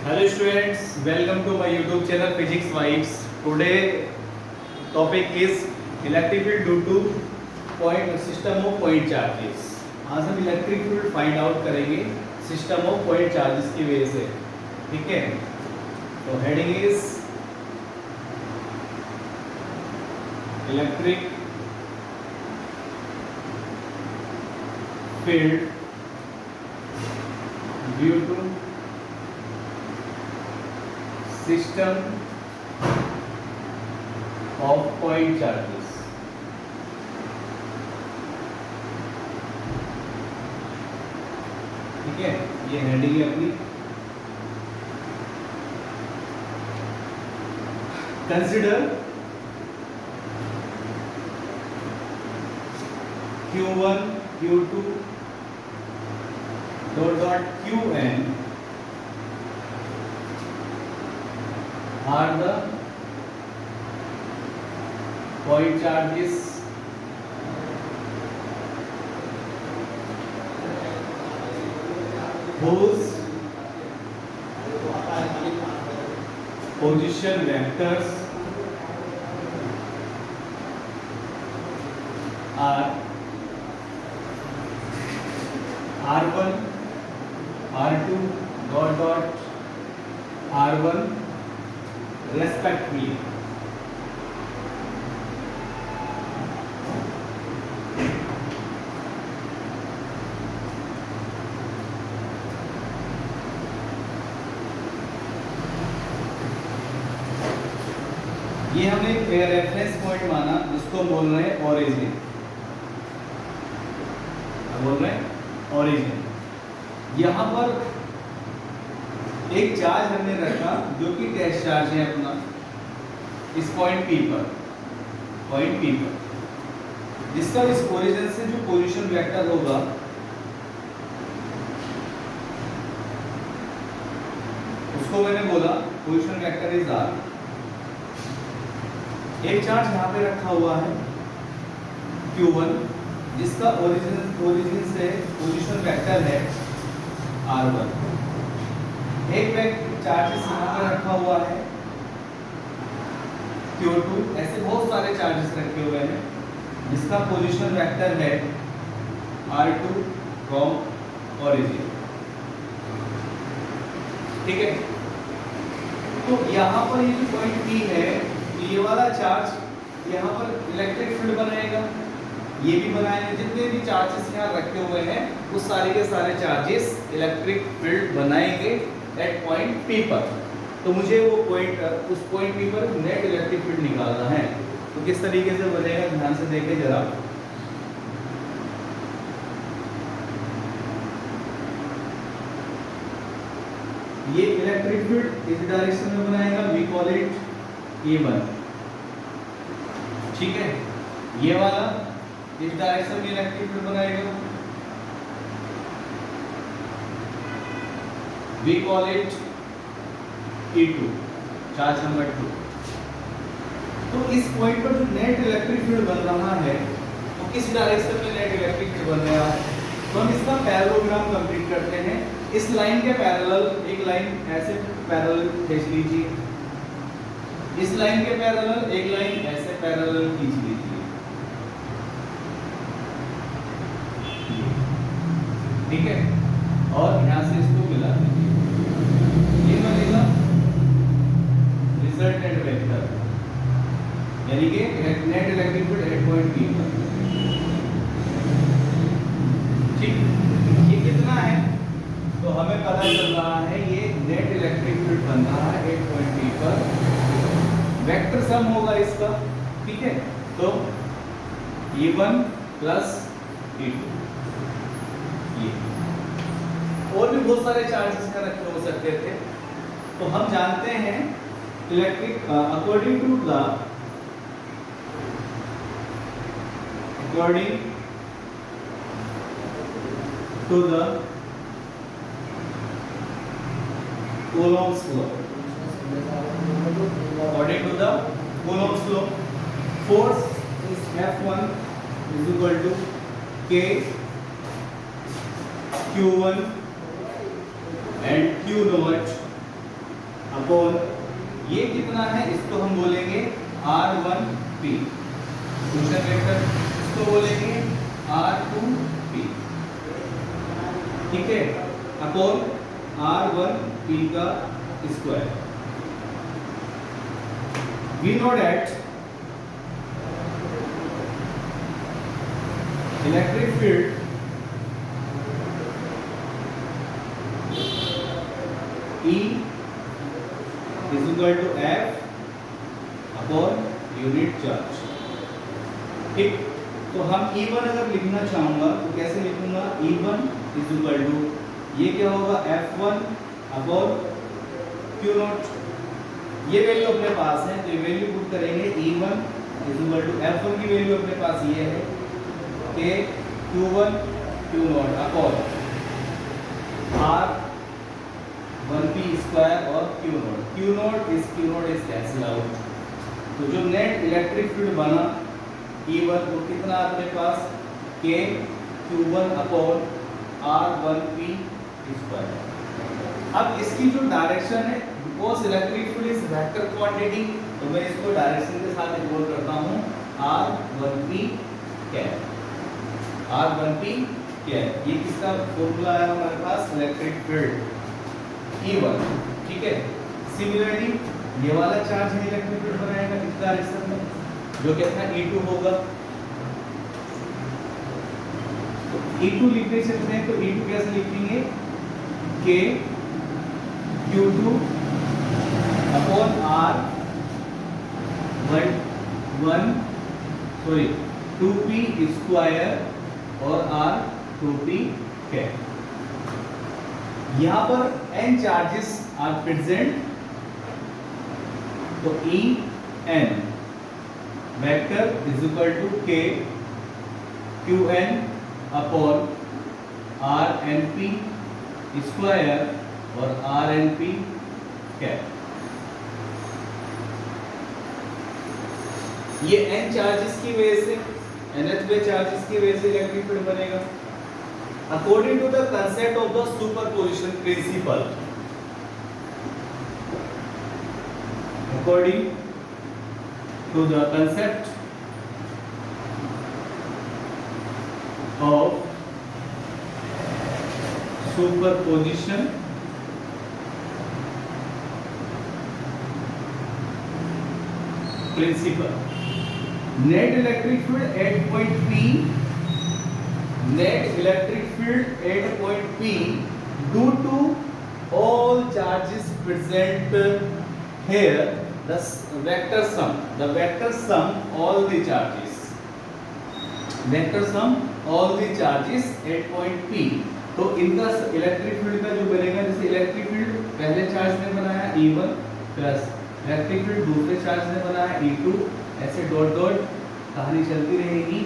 Hello students, welcome to my YouTube channel Physics Vibes. Today topic is electric field due to point system of point charges. आज हम electric field find out करेंगे system of point charges की वजह से, ठीक है। तो heading is electric field due to system of point charges. ठीक है, ये हेडिंग है अपनी। Consider Q1, Q2 dot Qn are the point charges whose position vectors are r1, r2 dot r1 respectively। ये हमने एक रेफरेंस पॉइंट माना जिसको हम बोल रहे हैं ओरिजिन। बोल रहे हैं ओरिजिन। यहाँ पर एक चार्ज हमने रखा जो कि टेस्ट चार्ज है अपना इस पॉइंट P पर, जिसका इस ओरिजिन से जो पोजीशन वेक्टर होगा उसको मैंने बोला पोजीशन वेक्टर इज R। एक चार्ज यहाँ पे रखा हुआ है Q1 जिसका ओरिजिन से पोजीशन वेक्टर है R1। एक चार्जेस यहाँ पे रखा हुआ है Q2। ऐसे बहुत सारे चार्जेस रखे हुए हैं जिसका पोजीशन वेक्टर है R2 फ्रॉम ओरिजिन। ठीक है, तो यहाँ पर ये जो पॉइंट P है, ये वाला चार्ज यहाँ पर इलेक्ट्रिक फील्ड बनाएगा, ये भी बनाएंगे। जितने भी चार्जेस यहाँ रखे हुए हैं वो सारे के सारे चार्जेस इलेक्ट्रिक फील्ड बनाएंगे एट पॉइंट P पर। तो मुझे वो पॉइंट उस पॉइंट P पर नेट इलेक्ट्रिक फील्ड निकालना है। तो किस तरीके से बनेगा ध्यान से देखें जरा। ये इलेक्ट्रिक फील्ड इस डायरेक्शन में बनाएगा, वी कॉल इट E1। ठीक है, ये वाला इस डायरेक्शन में इलेक्ट्रिक फील्ड बनाएगा, we call it E2, charge number 2। तो इस पॉइंट पर जो नेट इलेक्ट्रिक फील्ड बन रहा है तो किस डायरेक्शन में नेट इलेक्ट्रिक फील्ड बन रहा है, तो हम इसका पैरेललोग्राम कंप्लीट करते हैं। इस लाइन के पैरेलल एक लाइन ऐसे पैरेलल खींच लीजिए, इस लाइन के पैरेलल एक लाइन ऐसे पैरेलल खींच लीजिए। ठीक है, और यहां से इसको मिला दीजिए, ये बनेगा रिजल्टेंट वेक्टर, यानी कि net electric field at point P पर। ठीक, ये कितना है तो हमें पता चल रहा है ये नेट इलेक्ट्रिक फील्ड बन रहा है एट पॉइंट P पर। वेक्टर सम होगा इसका, ठीक है, तो E1 प्लस E2। ये और भी बहुत सारे चार्जेस का रखे हो सकते थे। तो हम जानते हैं electric according to the Coulomb's law, according to the Coulomb's law, force is F1 is equal to K Q1 and Q naught ये कितना है इसको हम बोलेंगे R1P, पोजीशन वेक्टर, इसको बोलेंगे R2P, ठीक है, अपॉन R1P का square. We know that electric field E is equal to F upon unit charge, ठीक। तो हम E1 अगर लिखना चाहूंगा तो कैसे लिखूंगा, E1 is equal to, ये क्या होगा, F1 अपॉन Q0। ये वैल्यू अपने पास है तो ये वैल्यू पुट करेंगे, E1 is equal to F1 की वैल्यू अपने पास ये है कि Q1 Q0 upon R1P square और Q0 इज कैंसिल आउट। तो जो नेट इलेक्ट्रिक फील्ड बना E1 वो कितना अपने पास, K Q1 upon R1P square. अब इसकी जो डायरेक्शन है, because electric field is vector quantity, तो मैं इसको डायरेक्शन के साथ इक्वल करता हूँ R1P कैप, R1P कैप। ये किसका फॉर्मूला है हमारे पास, इलेक्ट्रिक फील्ड E1, ठीक है। सिमिलरली ये वाला चार्ज है इलेक्ट्रिक फील्ड बनाएगा इस डायरेक्शन में, जो कितना E2 होगा। तो E2 लिखने चलते हैं, तो E2 कैसे लिखेंगे, K Q2 upon R2P square और R2P कैप। यहां पर n चार्जेस आर प्रेजेंट, तो En vector is equal to K Qn upon RnP square और RnP कैप। ये n चार्जेस की वजह से, nth पे चार्जेस की वजह से इलेक्ट्रिक फील्ड बनेगा। According to the concept of the superposition principle, according to the concept of superposition principle, net electric field at point P, net electric field at point P due to all charges present here, the vector sum all the charges, vector sum all the charges at point P। तो इनका electric field का जो बनेगा, जैसे electric field पहले charge ने बनाया E1 plus electric field दूसरे चार्ज ने बनाया E2, ऐसे डॉट डॉट कहानी चलती रहेगी,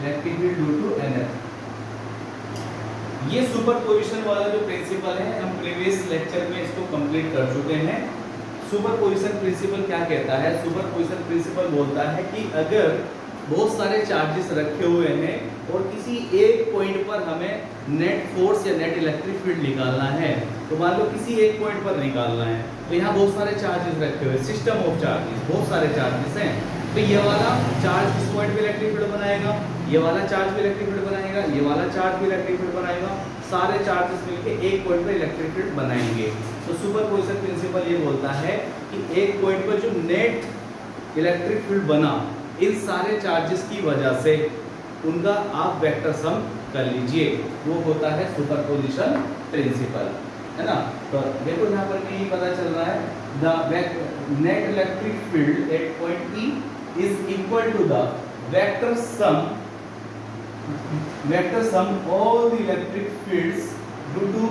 electric field due to nth। ये सुपरपोजिशन वाला जो प्रिंसिपल है, हम प्रीवियस लेक्चर में इसको कंप्लीट कर चुके हैं। सुपरपोजिशन प्रिंसिपल क्या कहता है, सुपरपोजिशन प्रिंसिपल बोलता है कि अगर बहुत सारे चार्जेस रखे हुए हैं और किसी एक पॉइंट पर हमें नेट फोर्स या नेट इलेक्ट्रिक फील्ड निकालना है, तो मान लो किसी एक पॉइंट पर निकालना है, तो यहाँ बहुत सारे चार्जेस रखे हुए, सिस्टम ऑफ चार्जेस, बहुत सारे चार्जेस हैं। तो ये वाला चार्ज इस पॉइंट पे इलेक्ट्रिक फील्ड बनाएगा, ये वाला चार्ज भी इलेक्ट्रिक फील्ड बनाएगा, ये वाला चार्ज भी इलेक्ट्रिक फील्ड बनाएगा, सारे चार्जेस मिलके एक पॉइंट पर इलेक्ट्रिक फील्ड बनाएंगे। तो सुपरपोजिशन प्रिंसिपल ये बोलता है कि एक पॉइंट पर जो नेट इलेक्ट्रिक फील्ड बना, इन सारे चार्जेस की वजह से उनका आप वेक्टर सम कर लीजिए, वो होता है सुपरपोजिशन प्रिंसिपल, है ना। तो देखो यहाँ पर भी पता चल रहा है, the net electric field at point P is equal to the vector sum all the electric fields due to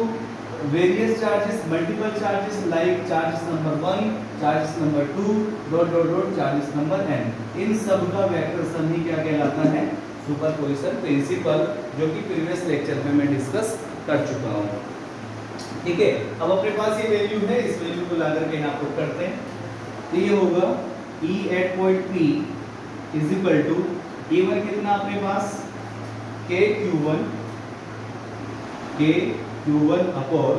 various charges, multiple charges like charges number 1, charges number 2, dot dot dot charges number n। इन सब का vector sum ही क्या कहलाता है, superposition principal, जो कि previous lecture में मैं discuss कर चुका हूँ। ठीक है, अब अपने पास ये वैल्यू है, इस वैल्यू को ला करके यहाँ पुट करते हैं, तो ये होगा E at point P is equal to E1 कितना अपने पास, K Q1 upon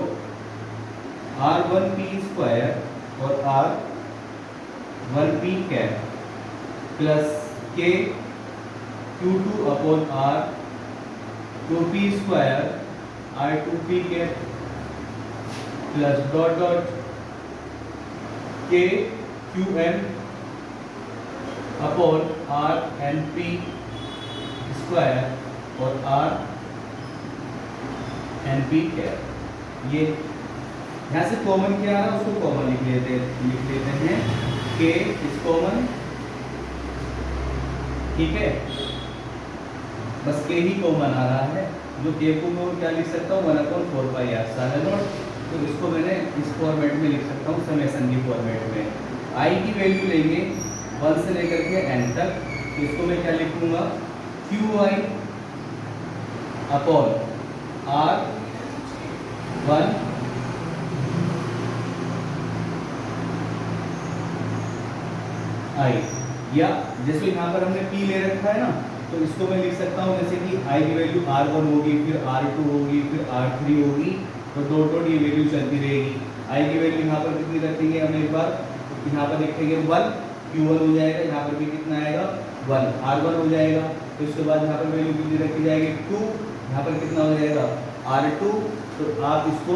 R1P square और R 1p cap plus k q2 upon r 2p square r2p cap plus dot dot k qm upon r N p square और r N p cap. ये यहाँ से common क्या आ रहा है उसको common लिख लेते हैं k इज कॉमन, ठीक है, बस k ही कॉमन आ रहा है। जो k को मैं क्या लिख सकता हूँ 1/4πr। तो इसको मैंने इस फॉर्मेट में लिख सकता हूँ समेशन की फॉर्मेट में। i की वैल्यू लेंगे 1 से लेकर के n तक, तो इसको मैं क्या लिखूंगा qi अपॉन r 1 i, या जैसे यहाँ पर हमने p ले रखा है ना, तो इसको मैं लिख सकता हूँ जैसे कि i की वैल्यू r1 होगी, फिर r2 होगी, फिर r3 होगी, तो डॉट डॉट ये वैल्यू चलती रहेगी। i की वैल्यू यहाँ पर कितनी रखेंगे हम एक बार, यहाँ पर लिखेंगे 1, q1 हो जाएगा, यहाँ पर भी कितना आएगा 1, r1 हो जाएगा। तो इसके बाद यहाँ पर वैल्यू कितनी रखी जाएगी 2, यहाँ पर कितना हो जाएगा r2। तो आप इसको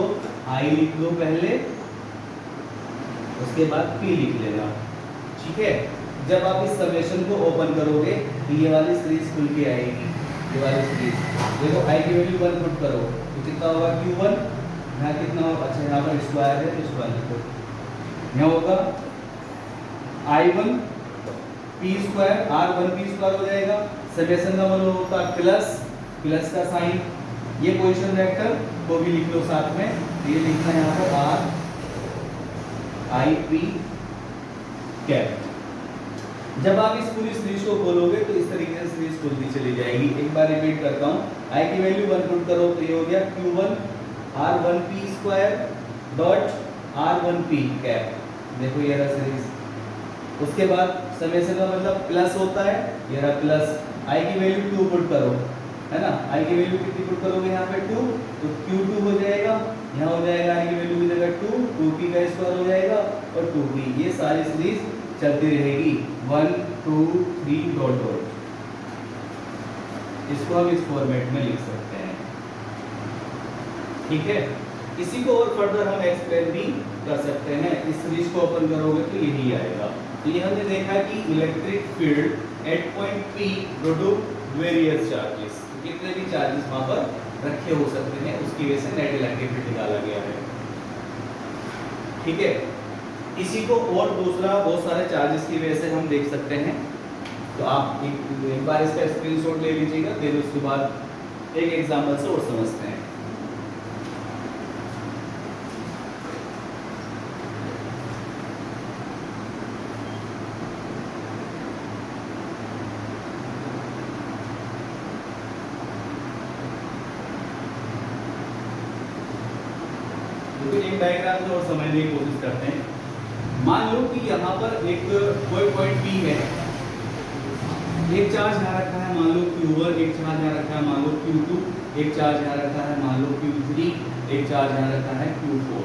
i लिख लो पहले, उसके बाद p लिख लेना, ठीक है। जब आप इस समेशन को ओपन करोगे तो ये वाली सीरीज खुल के आएगी, ये वाली सीरीज। देखो i की वैल्यू 1 पुट करो तो कितना होगा q1, यहाँ कितना होगा, अच्छा यहाँ पर स्क्वायर है तो स्क्वायर लिखो, यहाँ होगा i1 p square r1 p square हो जाएगा। समेशन का मतलब होता है प्लस का साइन, ये पोजीशन वेक्टर को भी लिख लो साथ में, तो ये लिखना है यहाँ पर r i p कैप। जब आप इस पूरी सीरीज को खोलोगे तो इस तरीके से सीरीज खुलती चली जाएगी। एक बार रिपीट करता हूँ, i की वैल्यू 1 पुट करो तो ये हो गया q1 r1p square dot r1p cap. देखो ये रहा सीरीज। उसके बाद समेशन का मतलब प्लस होता है, ये रहा प्लस। i की वैल्यू 2 पुट करो, है ना, i की वैल्यू कितनी पुट करोगे यहाँ पे 2, तो q2 हो जाएगा, यहाँ हो जाएगा i की वैल्यू की जगह 2, 2p का स्क्वायर हो जाएगा और 2p। ये सारी सीरीज चलती रहेगी 1 2 3 डॉट डॉट। इसको हम इस फॉर्मेट में लिख सकते हैं, ठीक है। इसी को और फर्दर हम एक्सप्लेन भी कर सकते हैं। इस सीरीज को ओपन करोगे तो यही आएगा। तो ये हमने देखा कि electric field at point P produce various charges, कितने भी चार्जेस वहां पर रखे हो सकते हैं, उसकी वजह से नेट इलेक्ट्रिक फील्ड निकाला गया है, ठीक है। इसी को और दूसरा बहुत सारे चार्जेस की वजह से हम देख सकते हैं। तो आप एक बार इसका स्क्रीनशॉट ले लीजिएगा, फिर उसके बाद एक एग्जांपल से और समझते हैं। तो एक डायग्राम से और समझने की कोशिश करते हैं। मान लो कि यहाँ पर एक कोई पॉइंट P है, एक चार्ज यहाँ रखा है मान लो Q1, एक चार्ज यहाँ रखा है मान लो Q2, एक चार्ज यहाँ रखा है मान लो Q3, एक चार्ज यहाँ रखा है Q4।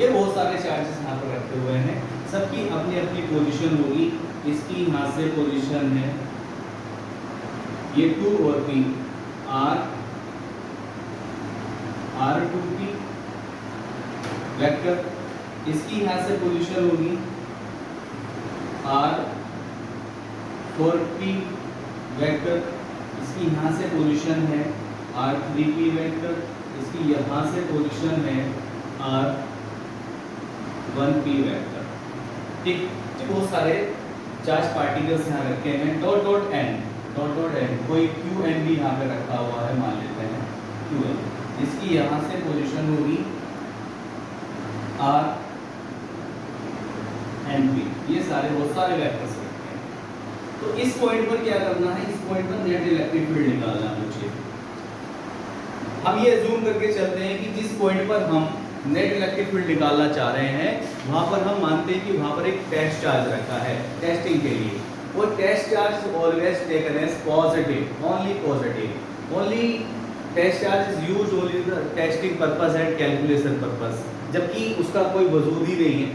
ये बहुत सारे चार्जेस यहाँ पर रखे हुए हैं, सबकी अपनी अपनी पोजीशन होगी। इसकी यहाँ से पोजीशन है ये 2 और P, R2P वेक्टर। इसकी यहाँ से पोजीशन होगी R4P वेक्टर। इसकी यहाँ से पोजीशन है R3P वेक्टर। इसकी यहाँ से पोजीशन है R1P वेक्टर, ठीक। बहुत सारे चार्ज पार्टिकल्स यहाँ रखे हैं। डॉट डॉट n, कोई Qn भी यहाँ पे रखा हुआ है, मान लेते हैं Qn। इसकी यहाँ से पोजीशन होगी Rnp। ये सारे बहुत सारे वेक्टर्स रखे हैं। तो इस पॉइंट पर क्या करना है, इस पॉइंट पर नेट इलेक्ट्रिक फील्ड निकालना है मुझे। हम ये अज्यूम करके चलते हैं कि जिस पॉइंट पर हम नेट इलेक्ट्रिक फील्ड निकालना चाह रहे हैं वहां पर हम मानते हैं कि वहां पर एक टेस्ट चार्ज रखा है टेस्टिंग के लिए। वो test charge always taken as positive, only test charge is used only the testing purpose and calculation purpose. जबकि उसका कोई वजूद ही नहीं है,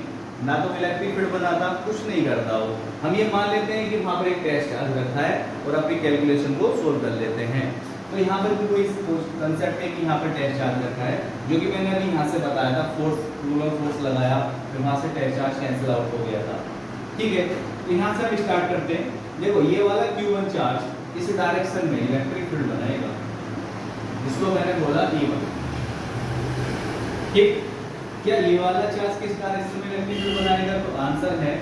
ना तो इलेक्ट्रिक फील्ड बनाता, कुछ नहीं करता वो। हम ये मान लेते हैं कि वहाँ पर एक टेस्ट चार्ज रखा है और अपनी कैलकुलेशन को सोल्व कर लेते हैं। तो यहाँ पर भी कोई कंसेप्ट है कि यहाँ पर टेस्ट चार्ज रखा है, जो कि मैंने अभी यहाँ से बताया था, फोर्स रूल ऑफ फोर्स लगाया, फिर वहाँ से टेस्ट चार्ज कैंसिल आउट हो गया था। ठीक है, तो यहाँ से हम स्टार्ट करते हैं। देखो ये वाला Q1 चार्ज इस डायरेक्शन में इलेक्ट्रिक फील्ड बनाएगा, जिसको मैंने बोला E1। ठीक, क्या ये वाला चार्ज किस डायरेक्शन में इलेक्ट्रिक फील्ड बनाएगा? तो आंसर है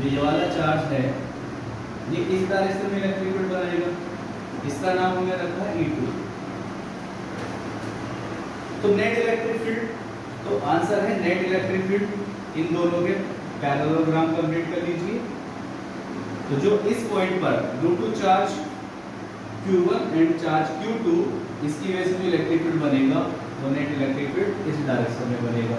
ये वाला चार्ज है, ये किस डायरेक्शन में इलेक्ट्रिक फील्ड बनाएगा? इसका नाम हमने रखा है E2। तो नेट इलेक्ट्रिक फील्ड, तो आंसर है नेट इलेक्ट्रिक फील्ड। इन दोनों के पैरेललोग्राम कंप्लीट कर लीजिए। तो जो इस पॉइंट पर due to charge Q1 and charge Q2, इसकी वजह से जो इलेक्ट्रिक फील्ड बनेगा वो नेट इलेक्ट्रिक फील्ड इस डायरेक्शन में बनेगा।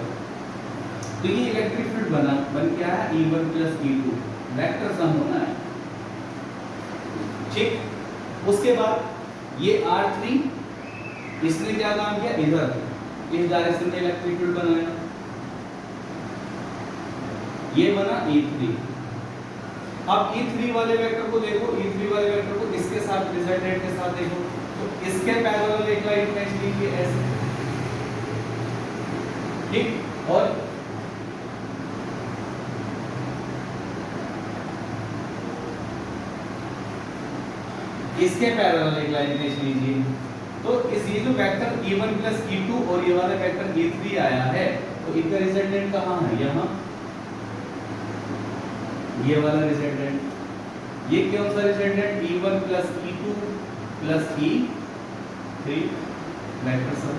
तो ये इलेक्ट्रिक फील्ड बन क्या है? E1 plus E2, vector sum होना है। ठीक, उसके बाद ये R3, इसने क्या काम किया? इधर इस डायरेक्शन में इलेक्ट्रिक फील्ड बनाया, ये बना E3। अब E3 वाले वेक्टर को देखो, E3 वाले वेक्टर को इसके साथ रिजल्टेंट के साथ देखो, तो इसके पैरेलल एक लाइन खींच लीजिए ऐसे। ठीक, और इसके पैरेलल एक लाइन खींच लीजिए। तो इस ये जो वेक्टर E1 प्लस E2 और ये वाला वेक्टर E3 आया है, तो इनका रिजल्टेंट कहाँ है? यहाँ, ये वाला रिजल्टेंट। ये कौन सा resultant? E1 plus E2 plus E3 vector sum.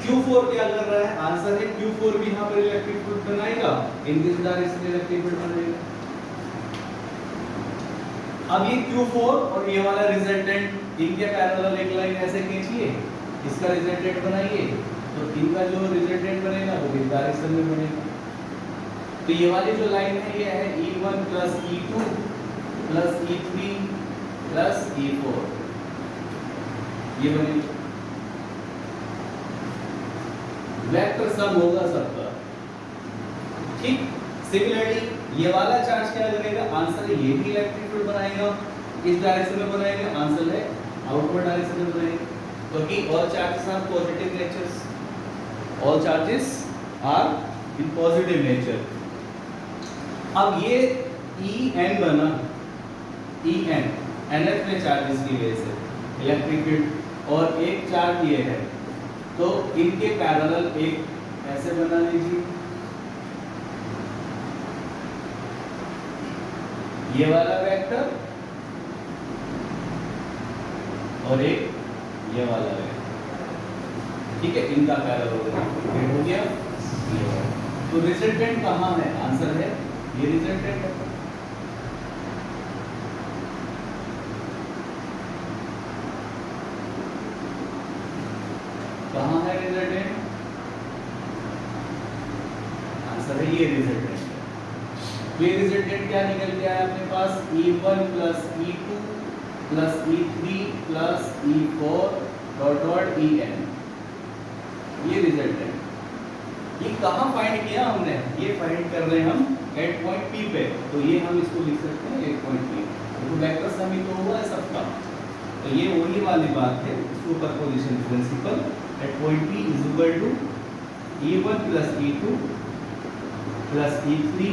Q4 क्या कर रहा है? आंसर है Q4 भी यहाँ पर इलेक्ट्रिक फील्ड बनाएगा, इनके डायरेक्शन में इलेक्ट्रिक फील्ड बनाएगा। अब ये Q4 और ये वाला रिजल्टेंट, इनके पैरेलल एक लाइन ऐसे खींचिए, इसका रिजल्टेंट बनाइए, तो इनका जो रिजल्टेंट बनेगा वो इस डायरेक्शन में बनेगा। तो ये वाली जो लाइन है ये है E1 plus E2 plus E3 plus E4, ये बनेगी। वेक्टर सम होगा सबका। ठीक, सिमिलरली ये वाला चार्ज क्या बनेगा? आंसर है ये भी इलेक्ट्रिक फील्ड बनाएगा, इस डायरेक्शन में बनाएगा, आंसर है आउटवर्ड डायरेक्शन में बनाएगा, क्योंकि all charges are positive natures, all charges are in positive nature. अब ये En बना, En nth में चार्जेस की वजह से इलेक्ट्रिक फील्ड, और एक चार्ज ये है, तो इनके पैरेलल एक ऐसे बना लीजिए, ये वाला वेक्टर और एक ये वाला वेक्टर। ठीक है, इनका पैरेलल हो गया। तो रिजल्टेंट कहाँ है? आंसर है ये रिजल्टेंट है। कहाँ है रिजल्टेंट? आंसर है ये रिजल्टेंट। तो ये रिजल्टेंट क्या निकल के आया अपने पास? E1 plus E2 plus E3 plus E4 dot dot En, ये रिजल्टेंट। ये कहाँ फाइंड किया हमने? ये फाइंड कर रहे हैं हम एट पॉइंट P पे, तो ये हम इसको लिख सकते हैं एट पॉइंट P। तो वेक्टर सम ही तो हुआ है सबका, तो ये वही वाली बात है, superposition principle. At point P is equal to E1 plus E2 plus E3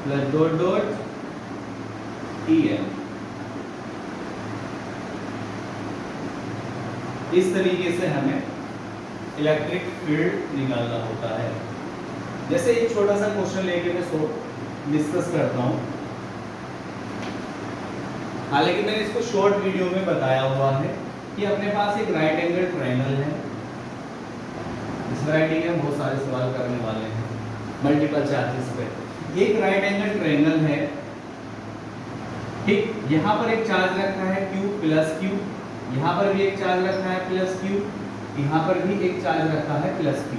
plus dot dot En। इस तरीके से हमें इलेक्ट्रिक फील्ड निकालना होता है। जैसे एक छोटा सा क्वेश्चन लेके मैं डिस्कस करता हूं, हालांकि मैंने इसको शॉर्ट वीडियो में बताया हुआ है कि अपने पास एक राइट एंगल ट्रायंगल है। इस वैरायटी में बहुत सारे सवाल करने वाले हैं मल्टीपल चार्जेस पे। एक राइट एंगल ट्रायंगल है, ठीक, यहाँ पर एक चार्ज रखा है Q प्लस Q, यहाँ पर भी एक चार्ज रखा है प्लस Q, यहाँ पर भी एक चार्ज रखा है प्लस Q।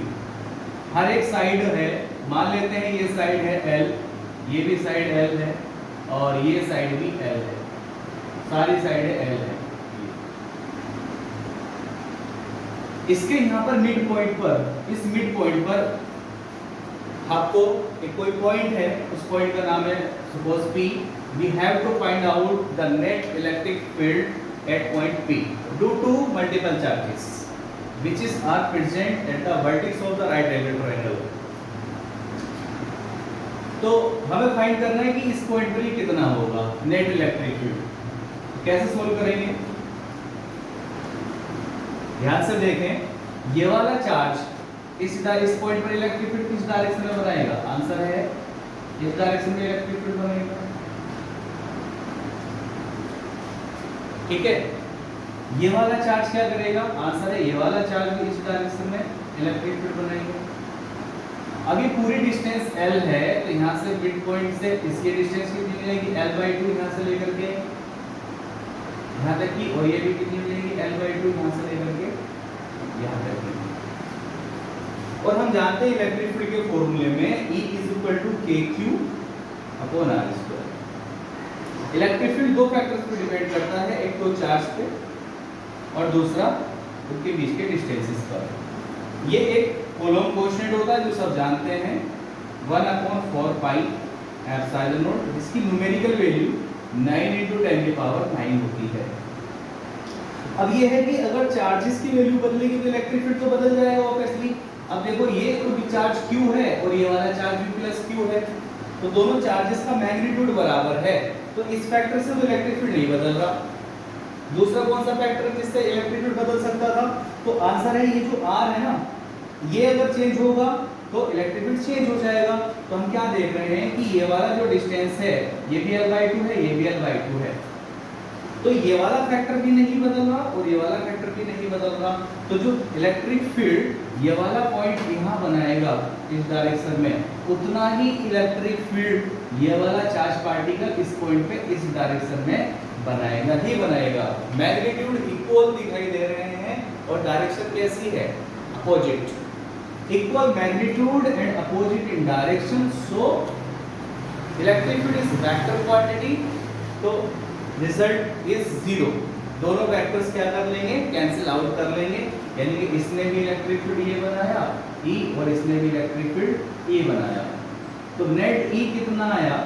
हर एक साइड है, मान लेते हैं ये साइड है L, ये भी साइड L है और ये साइड भी L है, सारी साइडें L है। इसके यहाँ पर मिड पॉइंट पर, इस मिड पॉइंट पर आपको एक कोई पॉइंट है, उस पॉइंट का नाम है suppose P, we have to find out the net electric field at point P due to multiple charges which is are present at the vertex of the right angle triangle। तो हमें find करना है कि इस point पर ये कितना होगा नेट इलेक्ट्रिक फील्ड। कैसे सोल्व करेंगे, ध्यान से देखें। ये वाला चार्ज इस पॉइंट पर इलेक्ट्रिक फील्ड किस डायरेक्शन में बनाएगा, आंसर है इस डायरेक्शन में इलेक्ट्रिक फील्ड बनेगा। ठीक है, ये वाला चार्ज क्या करेगा, आंसर है ये वाला चार्ज भी इस डायरेक्शन में इलेक्ट्रिक फील्ड बनाएगा। अब ये पूरी डिस्टेंस L है, तो यहाँ से मिड पॉइंट से इसकी डिस्टेंस कितनी मिलेगी L/2 यहाँ से लेकर के यहाँ तक की, और ये भी कितनी मिलेगी L/2 यहाँ से लेकर के यहाँ तक की। और हम जानते हैं इलेक्ट्रिक फील्ड के फॉर्मूले में E = kq/r²। इलेक्ट्रिक फील्ड दो फैक्टर्स पर डिपेंड करता है, एक तो चार्ज पे और दूसरा उनके बीच के डिस्टेंसेस पर। ये एक कूलम्ब कोएफिशिएंट होता है जो सब जानते हैं 1/4 पाई एप्सिलॉन नॉट, जिसकी न्यूमेरिकल वैल्यू 9 × 10⁹ होती है। अब ये है कि अगर चार्जेस की वैल्यू बदलेगी तो इलेक्ट्रिक फील्ड तो बदल जाएगा ऑब्वियसली। अब देखो ये तो चार्ज Q है और ये वाला चार्ज भी +Q है, तो दोनों चार्जेस का मैग्नीट्यूड बराबर है, तो इस फैक्टर से तो इलेक्ट्रिक फील्ड नहीं बदल रहा। दूसरा कौन सा फैक्टर जिससे इलेक्ट्रिक फील्ड बदल सकता था, तो आंसर है ये जो R है ना, ये अगर चेंज होगा तो इलेक्ट्रिक फील्ड चेंज हो जाएगा। तो हम क्या देख रहे हैं कि ये वाला जो डिस्टेंस है ये भी L/2 है, ये भी L/2 है, तो ये वाला फैक्टर भी नहीं बदल रहा और ये वाला फैक्टर भी नहीं बदल रहा। तो जो इलेक्ट्रिक फील्ड ये वाला पॉइंट यहाँ बनाएगा इस डायरेक्शन में, उतना ही इलेक्ट्रिक फील्ड ये वाला चार्ज पार्टिकल इस पॉइंट पे इस डायरेक्शन में बनाएगा ही बनाएगा। मैग्नीट्यूड इक्वल दिखाई दे रहे हैं और डायरेक्शन कैसी है, opposite. Equal magnitude and opposite in direction, so electric field is vector quantity, तो रिजल्ट इज 0। दोनों वेक्टर्स क्या कर लेंगे, कैंसिल आउट कर लेंगे, यानी कि इसने भी इलेक्ट्रिक फील्ड ये बनाया E और इसने भी इलेक्ट्रिक फील्ड E बनाया। तो नेट E कितना आया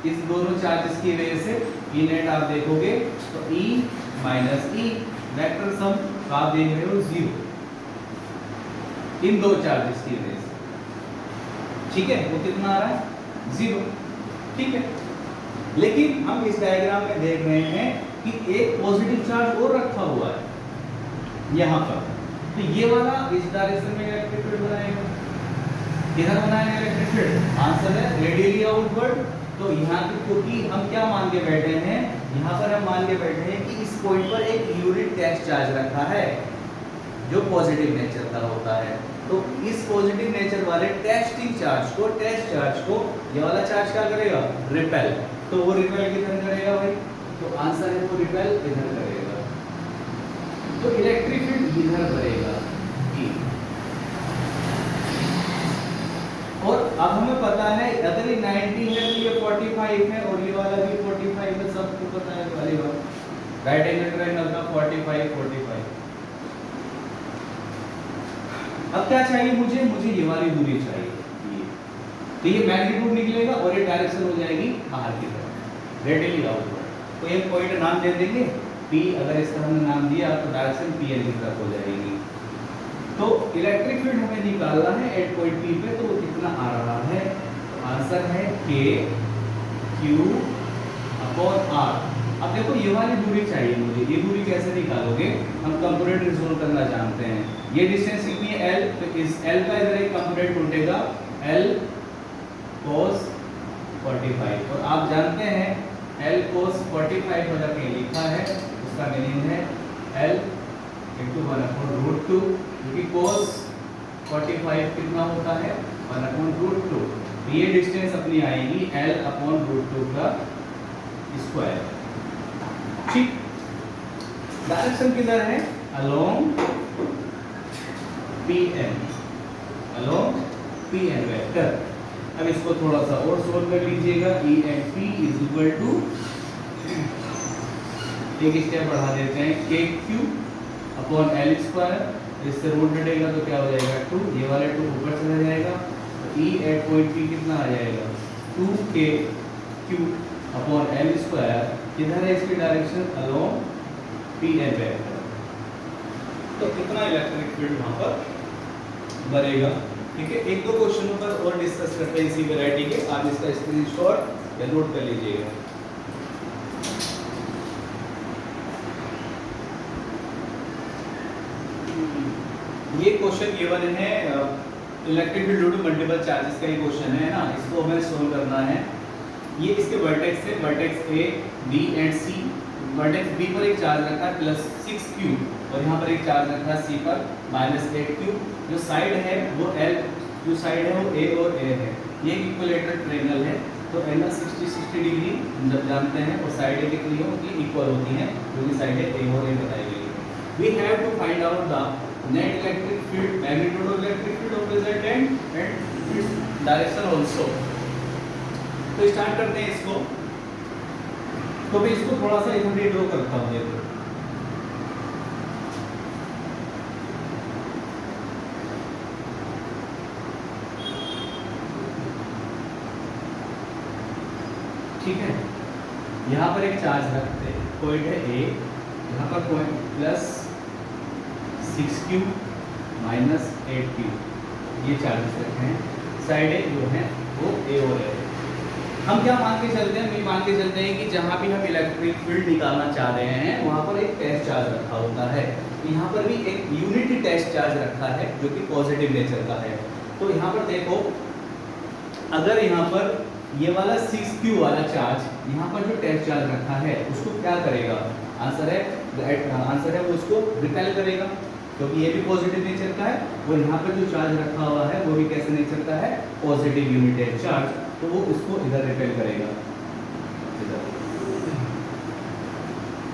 इस दोनों चार्जेस की वजह से, E नेट आप देखोगे तो E - E वेक्टर सम आप देख रहे हो 0 इन दो चार्जेस की वजह से। ठीक है, वो कितना आ रहा है 0। ठीक है, लेकिन हम इस डायग्राम में देख रहे हैं कि एक पॉजिटिव चार्ज और रखा हुआ है यहाँ पर, तो ये वाला इस डायरेक्शन में इलेक्ट्रिक फील्ड बनाएगा, किधर बनाएगा इलेक्ट्रिक फील्ड, आंसर है रेडियली आउटवर्ड। तो यहाँ पे क्योंकि हम क्या मान के बैठे हैं, यहाँ पर हम मान के बैठे हैं कि इस पॉइंट पर एक यूनिट टेस्ट चार्ज रखा है जो पॉजिटिव नेचर का होता है, तो इस पॉजिटिव नेचर वाले टेस्ट चार्ज को ये वाला चार्ज क्या करेगा, रिपेल। तो वो रिपेल किधर करेगा भाई, तो आंसर है वो रिपेल इधर करेगा, तो इलेक्ट्रिक फील्ड इधर करेगा। और अब हमें पता है अगर ये 90 है तो ये 45 है और ये वाला भी 45 है, सबको पता है वाली बात। राइट एंगल ट्रायंगल का 45। अब क्या चाहिए मुझे ये वाली दूरी चाहिए, तो ये मैग्नीट्यूड निकलेगा और ये डायरेक्शन हो जाएगी बाहर की तरफ, रेडियली आउटवर्ड। तो एक पॉइंट नाम दे देंगे P, अगर इसका हमने नाम दिया तो डायरेक्शन PL की तरफ हो जाएगी। तो इलेक्ट्रिक फील्ड हमें निकालना है एट पॉइंट P पे, तो वो कितना आ रहा है, तो आंसर है KQ/R। अब देखो ये वाली दूरी चाहिए मुझे, ये दूरी कैसे निकालोगे, हम कंपोनेंट रिजोल्व करना जानते हैं। ये डिस्टेंस कितनी है L, तो इस L का इधर एक कंपोनेंट टूटेगा L cos 45, और आप जानते हैं L cos 45 वाला क्या लिखा है, उसका मीनिंग है L × 1/√2, क्योंकि cos 45 कितना होता है 1/√2, तो ये डिस्टेंस अपनी आएगी L/√2 का स्क्वायर। ठीक, डायरेक्शन किधर है, अलोंग PN वेक्टर। अब इसको थोड़ा सा और सोल्व कर लीजिएगा, E and P = एक स्टेप बढ़ा देते हैं KQ/L², इससे रूट हटेगा तो क्या हो जाएगा 2, ये वाले 2 ऊपर चला जाएगा, तो E एट पॉइंट P कितना आ जाएगा 2kq अपॉन l स्क्वायर, किधर है इसकी direction along P and vector. तो कितना इलेक्ट्रिक फील्ड वहां पर बनेगा। ठीक है, एक दो क्वेश्चनों पर और डिस्कस करते हैं इसी वैरायटी के, आप इसका स्क्रीनशॉट या नोट कर लीजिएगा। ये क्वेश्चन गिवन है electric field due to multiple charges का ही क्वेश्चन है ना, इसको हमें सोल्व करना है। ये इसके वर्टेक्स है, vertex A B and C. Vertex B पर एक चार्ज रखा है +6q और यहाँ पर एक चार्ज रखा है सी पर -8q। जो साइड है वो L, जो साइड है वो A और A है। ये इक्विलेटरल ट्रायंगल है, तो एंगल 60 डिग्री जब जानते हैं और साइडें कितनी होती है इक्वल होती हैं, क्योंकि साइडें A और A बताई गई है। We have to find out the net electric field, magnitude of electric field of resultant and its direction also. तो स्टार्ट करते हैं इसको। तो मैं इसको थोड़ा सा इधर ड्रॉ करता हूं, देखो ठीक है। यहाँ पर एक चार्ज रखते हैं, पॉइंट है A, यहाँ पर पॉइंट +6q -8q, ये चार्जेस रखे हैं। साइडें जो हैं वो A और A। हम क्या मान के चलते हैं, हम मान के चलते हैं कि जहाँ भी हम इलेक्ट्रिक फील्ड निकालना चाह रहे हैं वहाँ पर एक टेस्ट चार्ज रखा होता है। यहाँ पर भी एक यूनिट टेस्ट चार्ज रखा है जो कि पॉजिटिव नेचर का है। तो यहाँ पर देखो, अगर यहाँ पर ये वाला 6q वाला चार्ज, यहाँ पर जो टेस्ट चार्ज रखा है उसको क्या करेगा, आंसर है वो उसको रिपेल करेगा, क्योंकि ये भी पॉजिटिव नेचर का है। और यहाँ पर जो चार्ज रखा हुआ है वो भी कैसे नेचर का है, पॉजिटिव यूनिट चार्ज, तो वो उसको इधर रिपेल करेगा।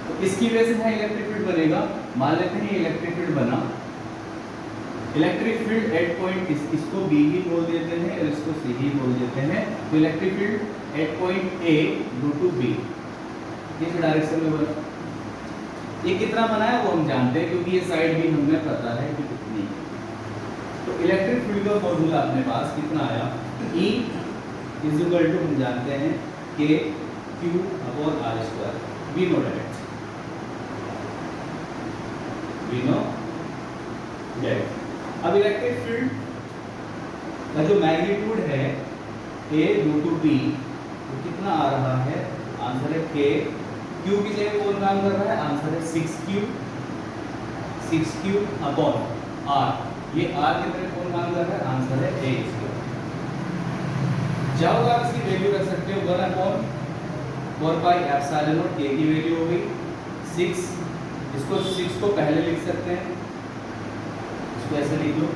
तो इसकी वजह से यहाँ इलेक्ट्रिक फील्ड बनेगा। मान लेते हैं इलेक्ट्रिक फील्ड बना, इलेक्ट्रिक फील्ड एट पॉइंट, इसको बी ही बोल देते हैं और इसको सी ही बोल देते हैं। तो electric field at point A due to B, इस डायरेक्शन में बना। ये कितना बना है वो हम जानते हैं, क्योंकि ये साइड भी हमें पता है कि कितनी है। तो इलेक्ट्रिक फील्ड का फॉर्मूला अपने पास कितना आया, E इज इक्वल टू, हम जानते हैं k q upon r square. We know that, we know that. अब इलेक्ट्रिक फील्ड का जो मैग्नीट्यूड है A ड्यू टू B, वो कितना आ रहा है, आंसर है k, q की जगह कौन काम कर रहा है, आंसर है 6q अपॉन r। ये r की तरह कौन काम कर रहा है, आंसर है a स्क्वायर। जाओ आप इसकी वैल्यू रख सकते हो 1/4πε0, k की वैल्यू हो गई 6। इसको 6 को पहले लिख सकते हैं, इसको ऐसे लिख लो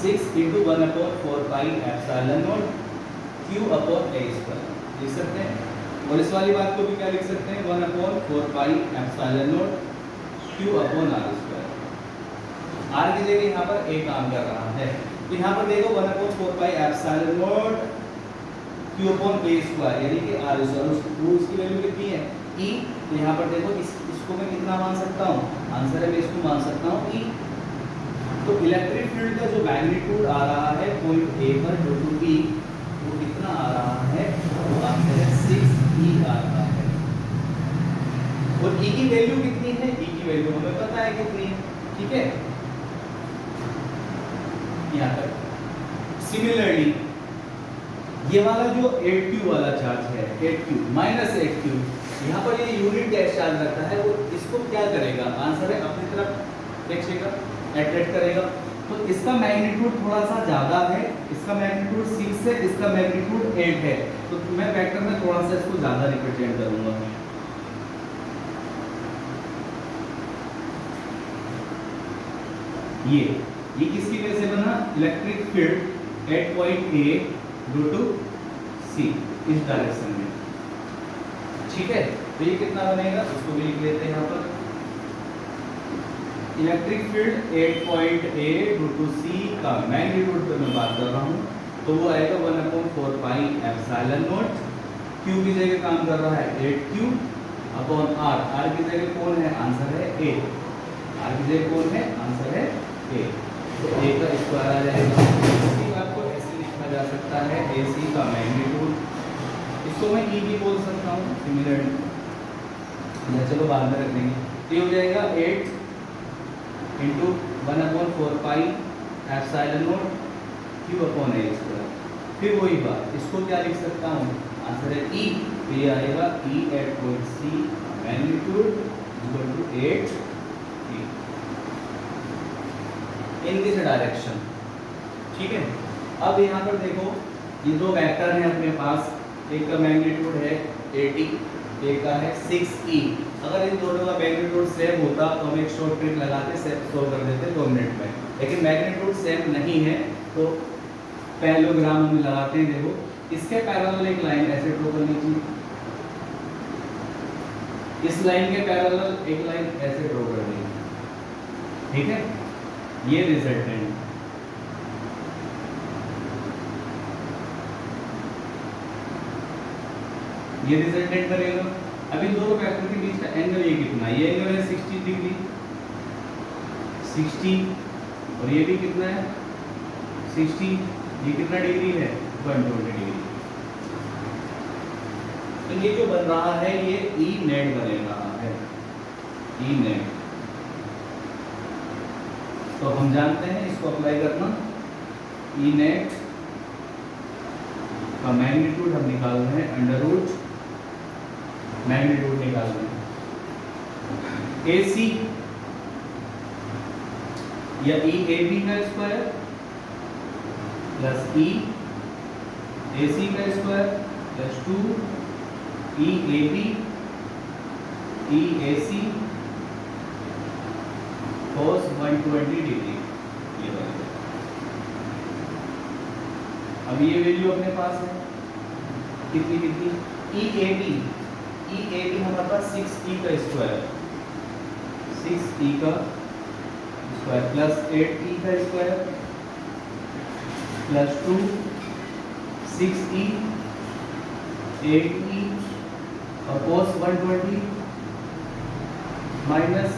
6 × 1/4πε0 q अपॉन a स्क्वायर लिख सकते हैं। और इस वाली बात को भी क्या लिख सकते हैं, 1/4πε0 q upon r square. r की जगह यहाँ पर a काम कर रहा है, तो यहाँ पर देखो 1/4πε0 q अपॉन a स्क्वायर, यानी कि r स्क्वायर, उसकी वैल्यू कितनी है e। तो यहाँ पर देखो इसको मैं कितना मान सकता हूँ, आंसर है मैं इसको मान सकता हूँ e। तो इलेक्ट्रिक फील्ड का जो मैग्नीट्यूड आ रहा है पॉइंट a पर ड्यू टू b, वो कितना आ रहा है, वो आंसर है 6e आ रहा है। और e की वैल्यू कितनी है, e की वैल्यू हमें पता है कितनी है, ठीक है। यहाँ तक सिमिलरली ये वाला जो 8q वाला चार्ज है, 8q -8q, यहाँ पर ये यूनिट टेस्ट चार्ज रखता है, वो इसको क्या करेगा, आंसर है अपनी तरफ खींचेगा, अट्रैक्ट करेगा। तो इसका मैग्नीट्यूड थोड़ा सा ज़्यादा है, इसका मैग्नीट्यूड 6 है, इसका मैग्नीट्यूड 8 है। तो मैं वेक्टर में थोड़ा सा इसको ज़्यादा रिप्रेजेंट करूँगा। ये किसकी वजह से बना, electric field at point A due to C, इस डायरेक्शन में, ठीक है। तो ये कितना बनेगा, उसको भी लिख लेते हैं यहाँ पर। Electric field at point A due to C का मैग्नीट्यूड पर मैं बात कर रहा हूँ, तो वो आएगा 1/4πε0, q की जगह काम कर रहा है 8q अपॉन r की जगह कौन है, आंसर है a। r की जगह कौन है, आंसर है a। तो a का स्क्वायर आ जाएगा। इसी बात को सकता है AC का मैग्नीट्यूड, इसको मैं E भी बोल सकता हूँ सिमिलरली, या चलो बाद में रख देंगे। तो ये हो जाएगा 8 into 1/4 pi epsilon not Q upon A square. फिर वही बात, इसको क्या लिख सकता हूँ, आंसर है E, तो ये आएगा E at point C magnitude equal to 8 in this direction. ठीक है, अब यहाँ पर देखो ये दो वेक्टर हैं अपने पास, एक का मैग्नीट्यूड है 80, एक का है 6e। अगर इन दोनों का मैग्नीट्यूड सेम होता तो हम एक शॉर्ट ट्रिक लगाते सोल्व कर देते 2 मिनट में, लेकिन मैग्नीट्यूड सेम नहीं है तो पैरेललोग्राम हम लगाते हैं। देखो इसके पैरेलल एक लाइन ऐसे ड्रॉ कर लीजिए, इस लाइन के पैरेलल एक लाइन ऐसे ड्रॉ कर लीजिए। ठीक है, ये रिजल्टेंट, ये रिजल्टेंट करेगा। अभी दोनों वेक्टर के बीच का एंगल ये कितना है, ये एंगल है 60 डिग्री 60, और ये भी कितना है 60, ये कितना डिग्री है 120 डिग्री। तो ये जो बन रहा है ये E नेट बन रहा है, E नेट। तो हम जानते हैं इसको अप्लाई करना, E नेट का मैग्नीट्यूड हम निकाल रहे हैं, अंडर रूट मैग्नीट्यूड निकाल रहे हैं AC या EAB का स्क्वायर प्लस EAC का square plus 2 EAB EAC cos 120 degree. ये वाली, अब ये वैल्यू अपने पास है कितनी कितनी, EAB हमारे पास 6e का स्क्वायर, 6e का स्क्वायर प्लस 8e का स्क्वायर प्लस 2 6e 8e और cos 120 माइनस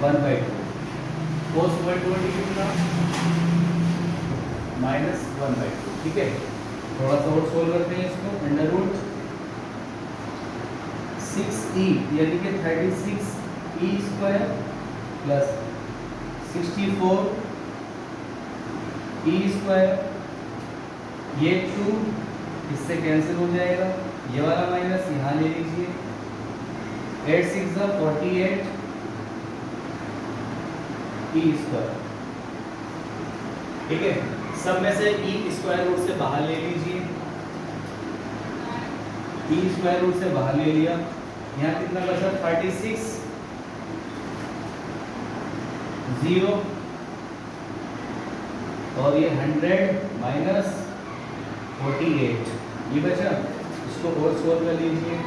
1/2, cos 120 कितना माइनस 1/2। ठीक है, थोड़ा सा और सोल्व करते हैं इसको, अंडर रूट 6e यानी कि 36e square plus 64 e square, ये 2 इससे कैंसिल हो जाएगा, ये वाला माइनस यहाँ ले लीजिए, 8 6 48 e स्क्वायर। ठीक है, सब में से e स्क्वायर रूट से बाहर ले लीजिए, e स्क्वायर रूट से बाहर ले लिया, यहाँ कितना बचा 36 0 और ये 100 माइनस 48 ये बचा, इसको और सोल्व कर लीजिए,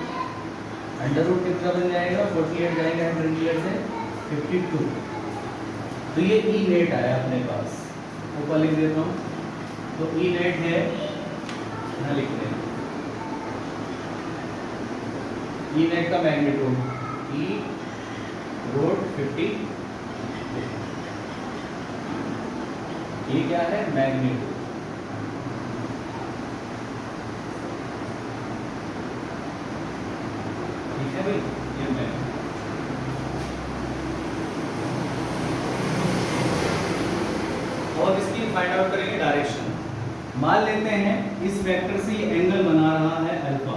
अंडर रूट कितना बन जाएगा 48 जाएगा 100 से 52। तो ये ई नेट आया अपने पास, ऊपर लिख देता हूँ, तो ई नेट है यहाँ लिख दें, ई नेट का मैग्नीट्यूड ई रूट 50, ये क्या है मैग्नीट्यूड। ठीक है भाई, ये मैग्नीट्यूड। और इसकी फाइंड आउट करेंगे डायरेक्शन। मान लेते हैं इस वेक्टर से ये एंगल बना रहा है अल्फा,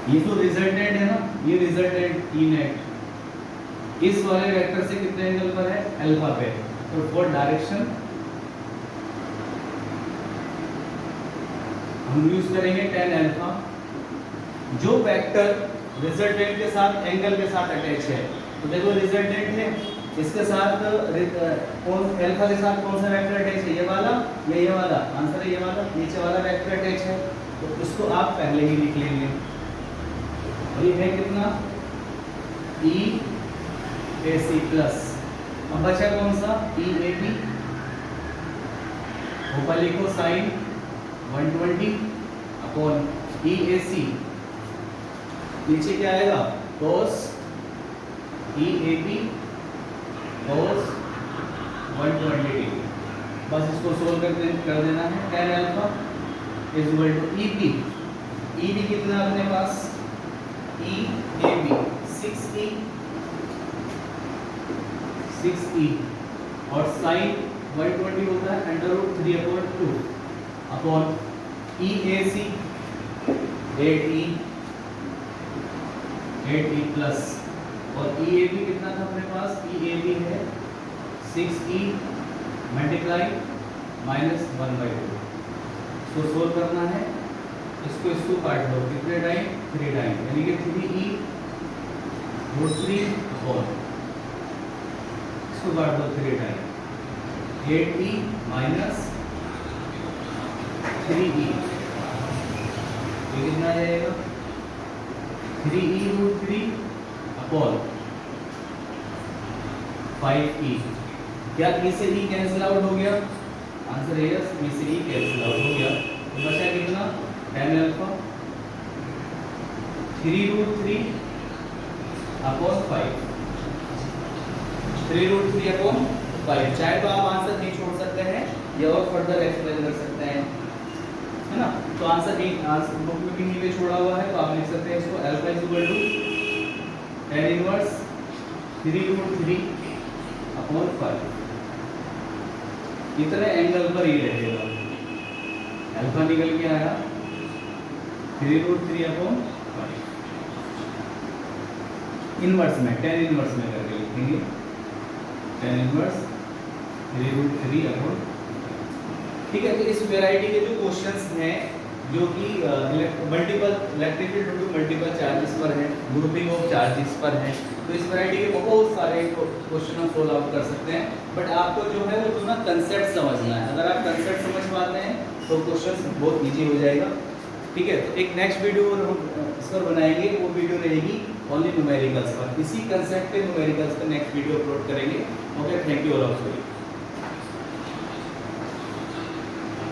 ये जो रिजल्टेंट है ना, ये रिजल्टेंट ई नेट इस वाले वेक्टर से कितने एंगल पर है अल्फा पे, तो फॉर डायरेक्शन हम यूज करेंगे tan अल्फा। जो वेक्टर रिजल्टेंट के साथ एंगल के साथ अटैच है, तो देखो रिजल्टेंट है, इसके साथ कौन अल्फा के साथ कौन सा वेक्टर अटैच है, ये वाला या ये वाला, आंसर है ये वाला, नीचे वाला वेक्टर अटैच है, तो इसको आप पहले ही लिख लेंगे। ये है कितना ई ए सी प्लस, अब बचा कौन सा ई ए बी, ऊपर लिखो साइन 120 अपॉन ई ए सी, नीचे क्या आएगा cos E A B cos 120 डिग्री। बस इसको सोल्व कर देना है। tan alpha is equal to EP। EP कितना अपने पास, EAB 6E और sin 120 होता है √3/2 अपॉन EAC 8E प्लस, और EAB कितना था अपने पास, EAB है 6E मल्टीप्लाई -1/2। इसको सोल्व करना है, इसको काट दो, कितने टाइम, 3 टाइम, यानी कि 3E √3 अपॉन, इसको काट दो 3 टाइम, 8E माइनस 3E, ये कितना आ जाएगा, 3E√3 अपॉन 5E। क्या E से E कैंसिल आउट हो गया, आंसर है यस, E से E कैंसिल आउट हो गया, तो बचा कितना, tan अल्फा 3√3 अपॉन 5, 3√3 अपॉन 5। चाहे तो आप आंसर नहीं छोड़ सकते हैं या और फर्दर एक्सप्लेन कर सकते हैं, है ना। तो आंसर बुक में भी नीचे छोड़ा हुआ है, तो आप लिख सकते हैं इसको alpha is equal to tan inverse 3√3 upon 5, इतने एंगल पर ही रहेगा। अल्फा निकल के आया 3√3 अपॉन 5, इनवर्स में tan इनवर्स में करके लिखेंगे, tan इनवर्स 3√3 अपॉन। ठीक है, तो इस वैरायटी के जो क्वेश्चंस हैं जो कि multiple electric field due to multiple charges पर है, ग्रुपिंग ऑफ चार्जेस पर है, तो इस वैरायटी के बहुत सारे क्वेश्चन हम सोल्व आउट कर सकते हैं। बट आपको जो है वो तो ना कंसेप्ट समझना है, अगर आप कंसेप्ट समझ पाते हैं तो क्वेश्चन बहुत ईजी हो जाएगा। ठीक है, तो एक नेक्स्ट वीडियो इस पर बनाएंगे, वो वीडियो रहेगी ओनली न्यूमेरिकल्स पर, इसी कंसेप्ट पे न्यूमेरिकल्स का नेक्स्ट वीडियो अपलोड करेंगे। Okay, thank you all of you.